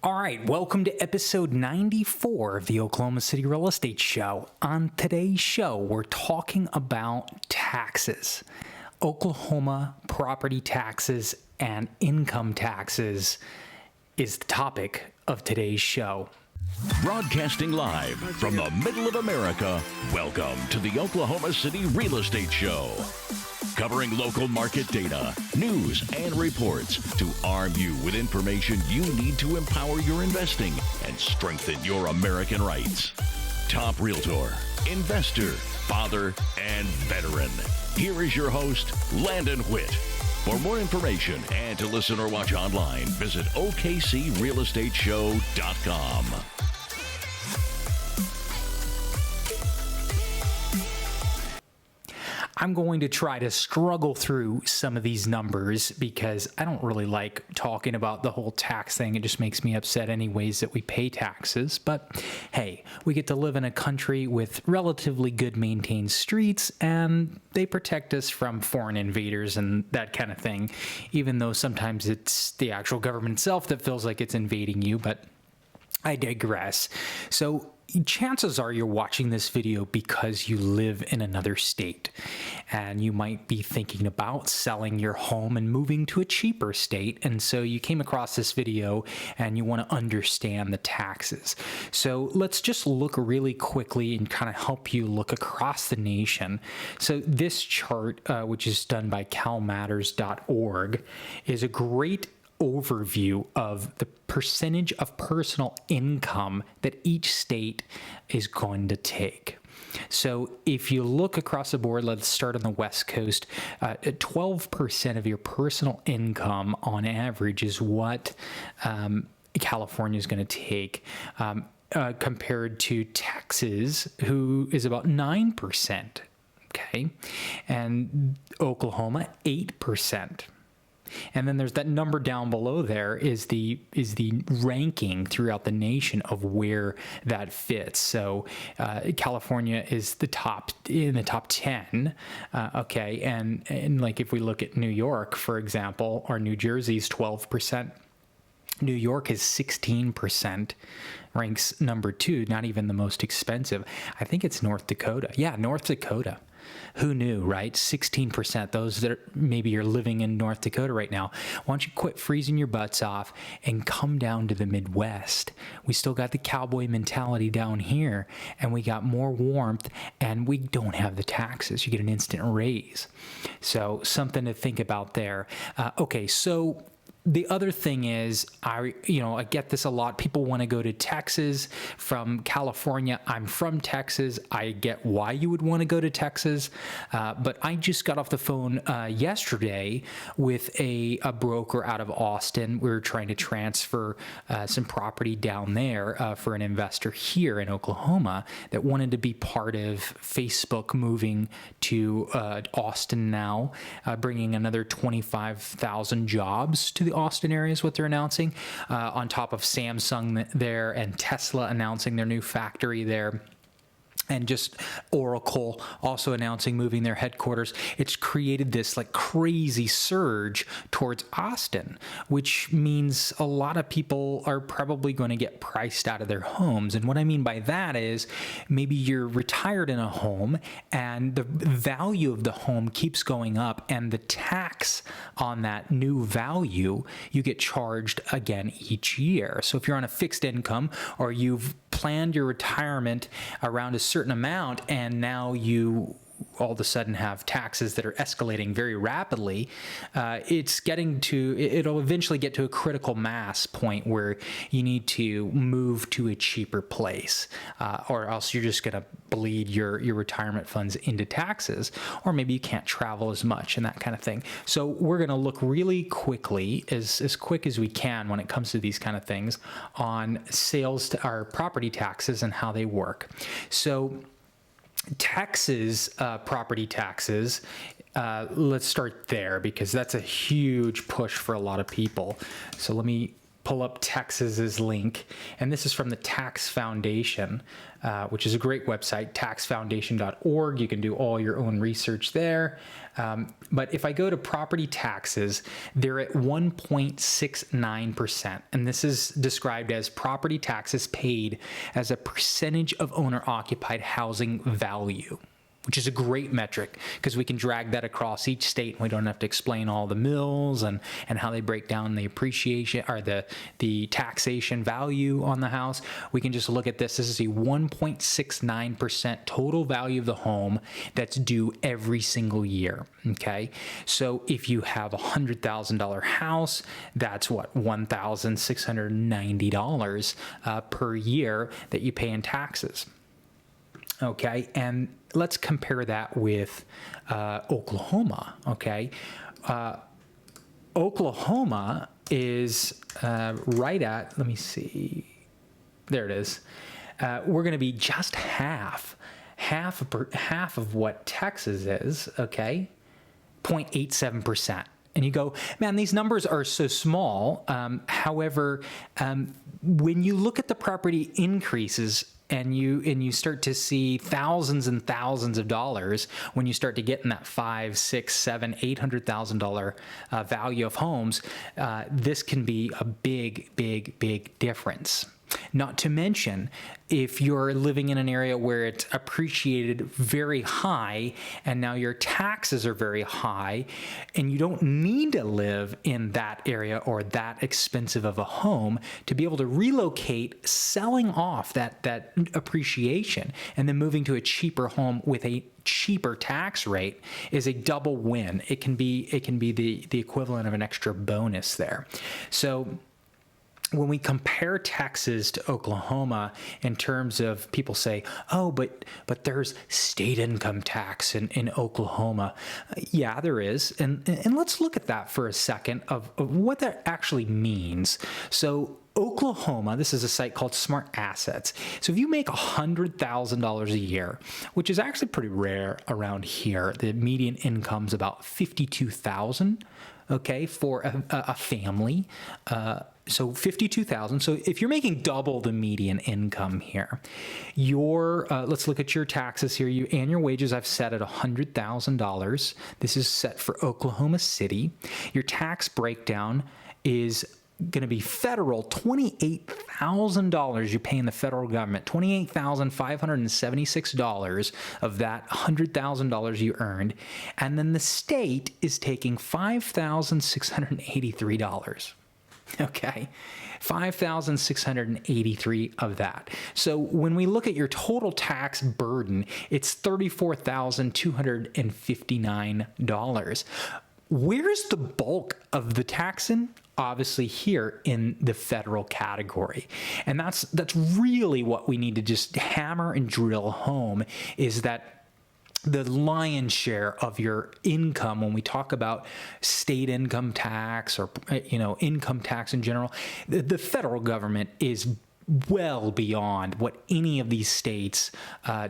All right, welcome to episode 94 of the Oklahoma City Real Estate Show. On today's show, we're talking about taxes. Oklahoma property taxes and income taxes is the topic of today's show. Broadcasting live from the middle of America, welcome to the Oklahoma City Real Estate Show. Covering local market data, news, and reports to arm you with information you need to empower your investing and strengthen your American rights. Top realtor, investor, father, and veteran. Here is your host, Landon Whitt. For more information and to listen or watch online, visit OKCRealEstateShow.com. I'm going to try to struggle through some of these numbers because I don't really like talking about the whole tax thing. It just makes me upset anyways that we pay taxes. But hey, we get to live in a country with relatively good maintained streets and they protect us from foreign invaders and that kind of thing, even though sometimes it's the actual government itself that feels like it's invading you, but I digress. So chances are you're watching this video because you live in another state and you might be thinking about selling your home and moving to a cheaper state. And so you came across this video and you want to understand the taxes. So let's just look really quickly and kind of help you look across the nation. So this chart, which is done by calmatters.org, is a great overview of the percentage of personal income that each state is going to take. So if you look across the board, let's start on the West Coast, 12% of your personal income on average is what California is going to take, compared to Texas, who is about 9%, okay? And Oklahoma, 8%. And then there's that number down below there is the ranking throughout the nation of where that fits. So California is in the top 10. Okay, and like if we look at New York, for example, or New Jersey's 12%. New York is 16%, ranks number 2, not even the most expensive. I think it's North Dakota. Yeah, North Dakota. Who knew, right? 16%. Those that maybe you're living in North Dakota right now. Why don't you quit freezing your butts off and come down to the Midwest? We still got the cowboy mentality down here, and we got more warmth, and we don't have the taxes. You get an instant raise. So something to think about there. Okay, so the other thing is, I get this a lot. People want to go to Texas from California. I'm from Texas. I get why you would want to go to Texas. But I just got off the phone yesterday with a broker out of Austin. We were trying to transfer some property down there for an investor here in Oklahoma that wanted to be part of Facebook moving to Austin now, bringing another 25,000 jobs to the Austin area is what they're announcing, on top of Samsung there and Tesla announcing their new factory there. And just Oracle also announcing moving their headquarters. It's created this like crazy surge towards Austin, which means a lot of people are probably going to get priced out of their homes. And what I mean by that is maybe you're retired in a home and the value of the home keeps going up, and the tax on that new value you get charged again each year. So if you're on a fixed income or you've planned your retirement around a certain amount and now you all of a sudden have taxes that are escalating very rapidly, it'll eventually get to a critical mass point where you need to move to a cheaper place, or else you're just going to bleed your retirement funds into taxes, or maybe you can't travel as much and that kind of thing. So we're going to look really quickly, as quick as we can when it comes to these kind of things, on sales to our property taxes and how they work. So Texas property taxes, let's start there because that's a huge push for a lot of people. So let me pull up Texas's link, and this is from the Tax Foundation, which is a great website, taxfoundation.org. You can do all your own research there. But if I go to property taxes, they're at 1.69%. And this is described as property taxes paid as a percentage of owner-occupied housing value, which is a great metric because we can drag that across each state and we don't have to explain all the mills and how they break down the appreciation or the taxation value on the house. We can just look at this. This is a 1.69% total value of the home that's due every single year. Okay. So if you have a $100,000 house, that's what, $1,690 per year that you pay in taxes. Okay, and let's compare that with Oklahoma, okay? Oklahoma is right at, let me see, there it is. We're going to be just half of what Texas is, okay? 0.87%. And you go, man, these numbers are so small. However, when you look at the property increases, and you start to see thousands and thousands of dollars when you start to get in that $500,000, $600,000, $800,000 value of homes, this can be a big, big, big difference. Not to mention, if you're living in an area where it's appreciated very high and now your taxes are very high and you don't need to live in that area or that expensive of a home to be able to relocate, selling off that appreciation and then moving to a cheaper home with a cheaper tax rate is a double win. It can be the equivalent of an extra bonus there. So when we compare Texas to Oklahoma in terms of people say, oh, but there's state income tax in Oklahoma. Yeah, there is. And let's look at that for a second of what that actually means. So Oklahoma, this is a site called Smart Assets. So if you make $100,000 a year, which is actually pretty rare around here, the median income's about $52,000, okay, for a family. So $52,000. So if you're making double the median income here, let's look at your taxes here. And your wages I've set at $100,000. This is set for Oklahoma City. Your tax breakdown is going to be federal, $28,000 you pay in the federal government, $28,576 of that $100,000 you earned. And then the state is taking $5,683. Okay, $5,683 of that. So when we look at your total tax burden, it's $34,259. Where's the bulk of the taxing? Obviously here in the federal category. And that's really what we need to just hammer and drill home is that the lion's share of your income, when we talk about state income tax or, income tax in general, the federal government is well beyond what any of these states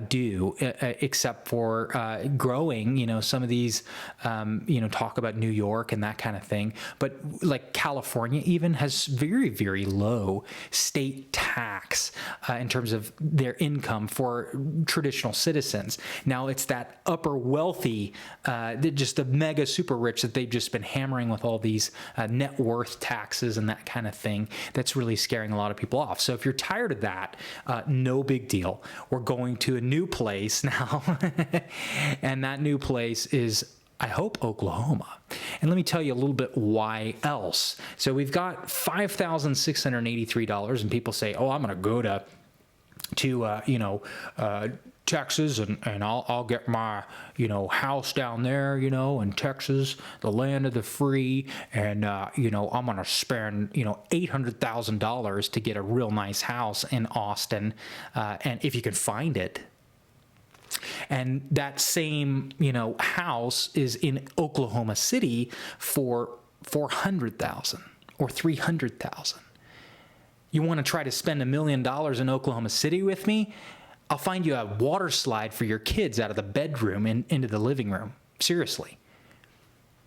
do, except for growing, some of these, talk about New York and that kind of thing. But like California even has very, very low state tax in terms of their income for traditional citizens. Now it's that upper wealthy, just the mega super rich that they've just been hammering with all these net worth taxes and that kind of thing. That's really scaring a lot of people off. So if you're tired of that, no big deal. We're going to a new place now. And that new place is, I hope, Oklahoma. And let me tell you a little bit why else. So we've got $5,683 and people say, oh, I'm going to go to Texas and I'll get my, house down there, in Texas, the land of the free. And, I'm going to spend, $800,000 to get a real nice house in Austin. And if you can find it. And that same, house is in Oklahoma City for $400,000 or $300,000. You want to try to spend $1 million in Oklahoma City with me? I'll find you a water slide for your kids out of the bedroom and into the living room. Seriously.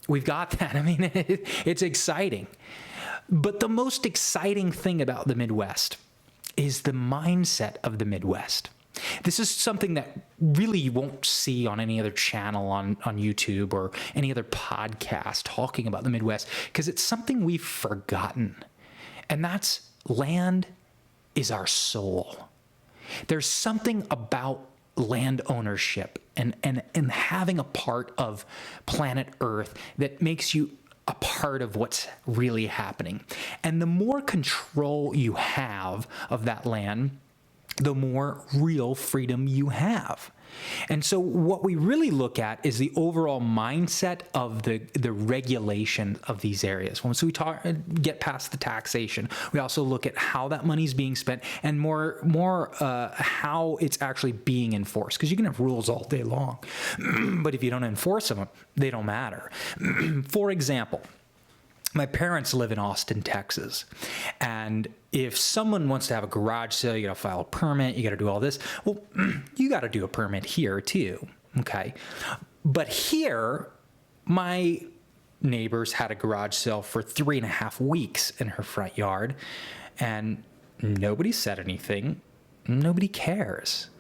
We've got that. I mean, it's exciting. But the most exciting thing about the Midwest is the mindset of the Midwest. This is something that really you won't see on any other channel on YouTube or any other podcast talking about the Midwest, because it's something we've forgotten. And that's land is our soul. There's something about land ownership and having a part of planet Earth that makes you a part of what's really happening. And the more control you have of that land, the more real freedom you have. And so what we really look at is the overall mindset of the regulation of these areas. Once we get past the taxation, we also look at how that money is being spent and more how it's actually being enforced. Because you can have rules all day long, but if you don't enforce them, they don't matter. For example, my parents live in Austin, Texas, and if someone wants to have a garage sale, you got to file a permit, you got to do all this. Well, you got to do a permit here too, okay? But here, my neighbors had a garage sale for 3.5 weeks in her front yard, and nobody said anything. Nobody cares.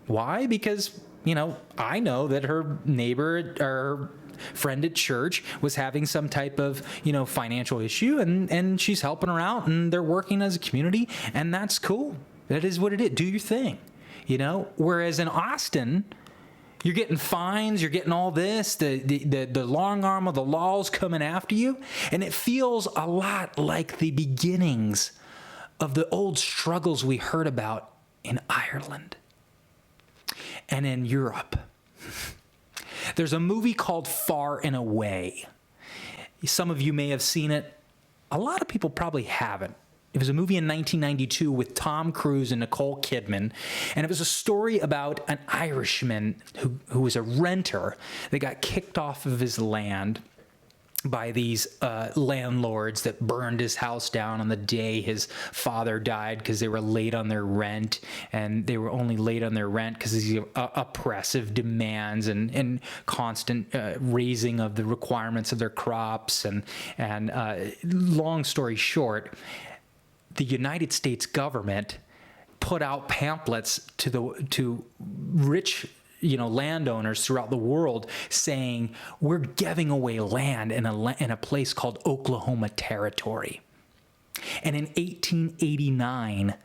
Why? Because, I know that her neighbor or friend at church was having some type of, financial issue, and she's helping her out, and they're working as a community, and that's cool. That is what it is. Do your thing, Whereas in Austin, you're getting fines, you're getting all this, the long arm of the law's coming after you, and it feels a lot like the beginnings of the old struggles we heard about in Ireland and in Europe. There's a movie called Far and Away. Some of you may have seen it. A lot of people probably haven't. It was a movie in 1992 with Tom Cruise and Nicole Kidman, and it was a story about an Irishman who was a renter that got kicked off of his land by these landlords that burned his house down on the day his father died because they were late on their rent, and they were only late on their rent because of these oppressive demands and constant raising of the requirements of their crops. And long story short, the United States government put out pamphlets to rich landowners throughout the world saying, we're giving away land in a place called Oklahoma Territory. And in 1889,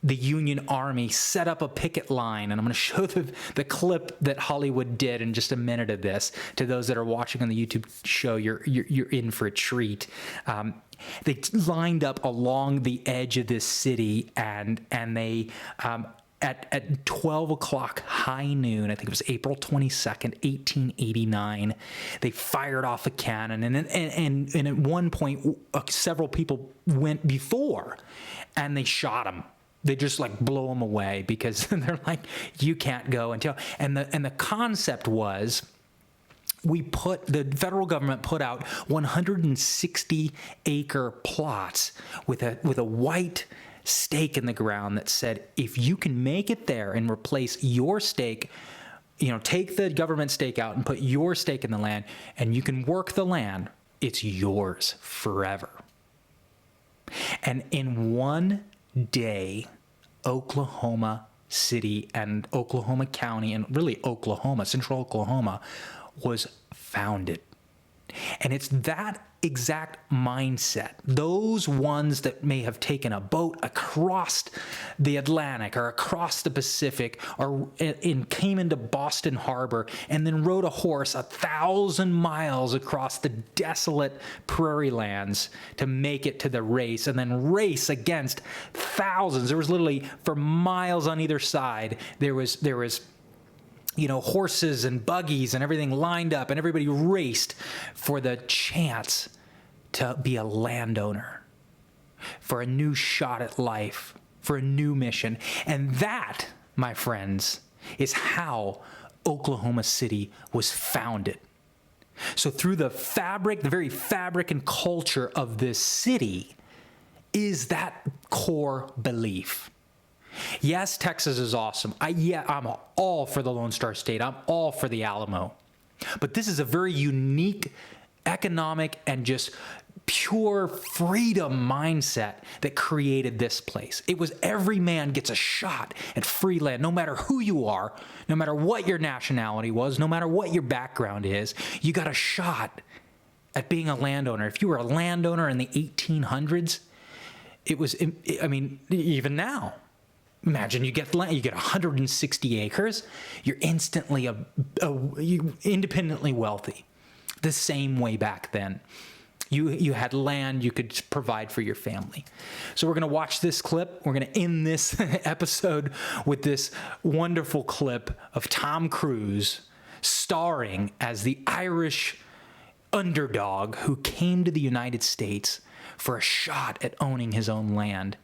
the Union Army set up a picket line, and I'm going to show the clip that Hollywood did in just a minute of this. To those that are watching on the YouTube show, you're in for a treat. They lined up along the edge of this city, and they at 12 o'clock high noon, I think it was April 22nd, 1889, they fired off a cannon. And at one point, several people went before, and they shot them. They just blow them away because they're like, you can't go until. And the concept was, the federal government put out 160-acre plots with a white stake in the ground that said, if you can make it there and replace your stake, take the government stake out and put your stake in the land, and you can work the land, it's yours forever. And in one day, Oklahoma City and Oklahoma County, and really Oklahoma, central Oklahoma, was founded. And it's that exact mindset, those ones that may have taken a boat across the Atlantic or across the Pacific and came into Boston Harbor and then rode a horse 1,000 miles across the desolate prairie lands to make it to the race, and then race against thousands. There was literally, for miles on either side, there was horses and buggies and everything lined up, and everybody raced for the chance to be a landowner, for a new shot at life, for a new mission. And that, my friends, is how Oklahoma City was founded. So through the very fabric and culture of this city is that core belief. Yes, Texas is awesome. I'm all for the Lone Star State. I'm all for the Alamo. But this is a very unique economic and just pure freedom mindset that created this place. It was every man gets a shot at free land, no matter who you are, no matter what your nationality was, no matter what your background is, you got a shot at being a landowner. If you were a landowner in the 1800s, it was, I mean, even now, imagine you get land, you get 160 acres, you're instantly you independently wealthy. The same way back then. You had land you could provide for your family. So we're going to watch this clip. We're going to end this episode with this wonderful clip of Tom Cruise starring as the Irish underdog who came to the United States for a shot at owning his own land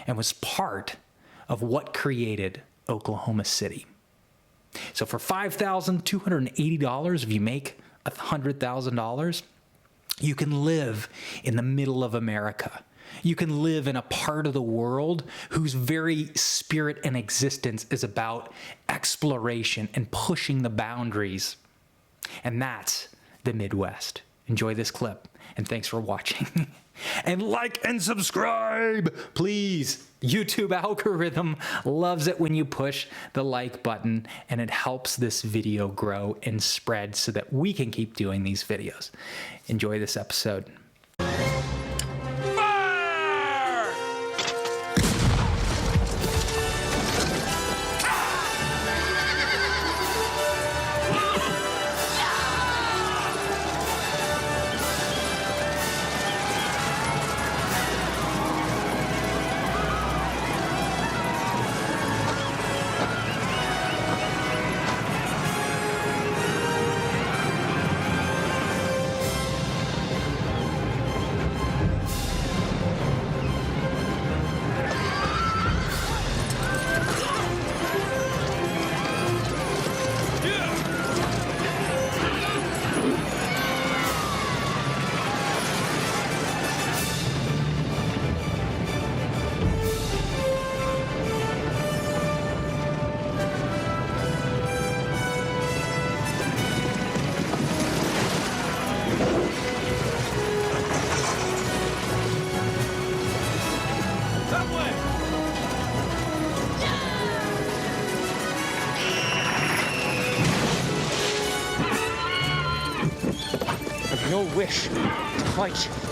and was part of what created Oklahoma City. So for $5,280, if you make $100,000, you can live in the middle of America. You can live in a part of the world whose very spirit and existence is about exploration and pushing the boundaries. And that's the Midwest. Enjoy this clip, and thanks for watching. And like and subscribe, please. YouTube algorithm loves it when you push the like button, and it helps this video grow and spread so that we can keep doing these videos. Enjoy this episode. No wish to fight.